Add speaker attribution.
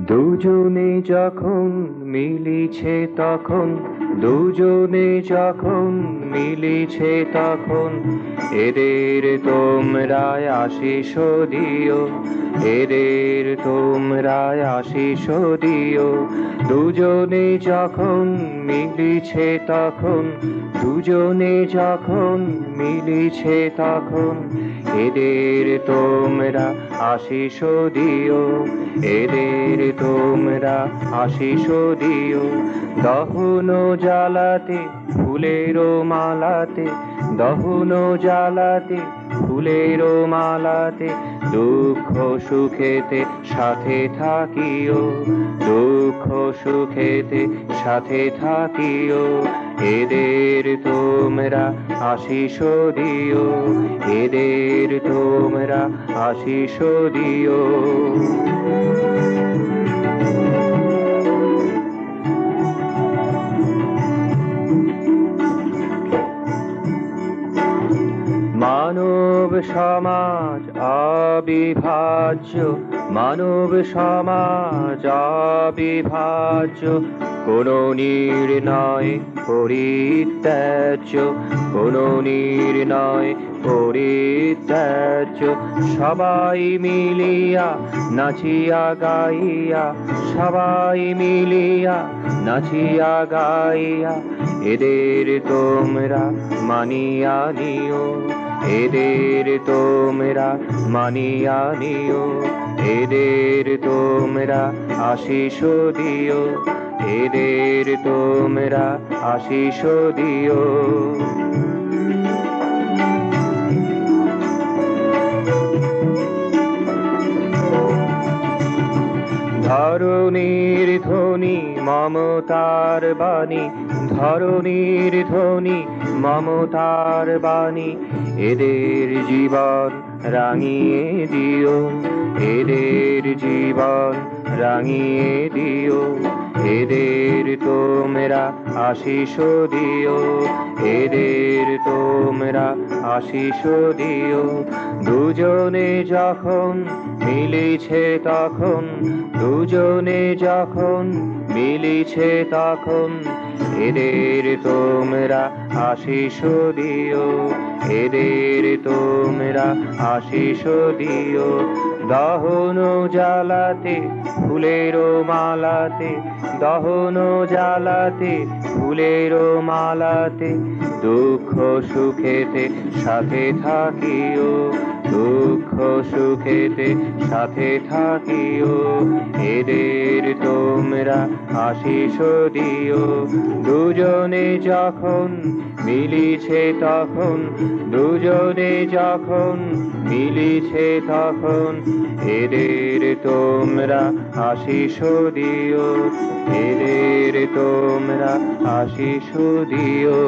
Speaker 1: দুজনে যখন মিলিছে তখন, দুজনে যখন মিলিছে তখন, এদের তোমরা আশিস দিও, এদের তোমরা আশিস দিও। দুজনে যখন মিলিছে তখন, দুজনে যখন মিলিছে তখন, এদের তোমরা আশিস দিও, এদের তোমরা আশিস দিও। দহন জ্বালাতে ফুলের মালাতে, দহন জ্বালাতে ফুলের মালাতে, দুঃখ সুখেতে সাথে থাকিও, দুঃখ সুখেতে সাথে থাকিও। এদের তোমরা আশিস দিও, এদের তোমরা আশিস দিও। মানব সমাজ অবিভাজ্য, মানব সমাজ অবিভাজ্য, কোনো নির্ণয় পরিত্যাজ্য, কোনো নির্ণয় পরিত্যাজ্য। সবাই মিলিয়া নাচিয়া গাইয়া, সবাই মিলিয়া নাচিয়া গাইয়া, এদের তোমরা মানিয়া নিও, এদের তোমরা মানিয়া নিও। এদের তোমরা আশিস দিও, এদের তোমরা আশিস দিও। ধরণীর ধ্বনি মমতার বাণী, ধরণীর ধ্বনি মমতার বাণী, এদের জীবন রাঙিয়ে দিও, এদের জীবন রাঙিয়ে দিও। এদের তোমরা আশিস দিও, এদের তোমরা আশিস দিও। দুজনে যখন মিলিছে তখন, দুজনে যখন মিলিছে তখন, এদের তোমরা আশিস দিও, এদের তোমরা আশিস দিও। দহন জ্বালাতে ফুলের মালাতে, দহন জ্বালাতে ফুলের মালাতে, দুঃখ সুখেতে সাথে থাকিও, দুঃখ সুখেতে সাথে থাকিও। এদের তোমরা আশিস দিও, দুজনে যখন মিলিছে তখন, দুজনে যখন মিলিছে তখন, এদের তোমরা আশিস দিও, এদের তোমরা আশিস দিও।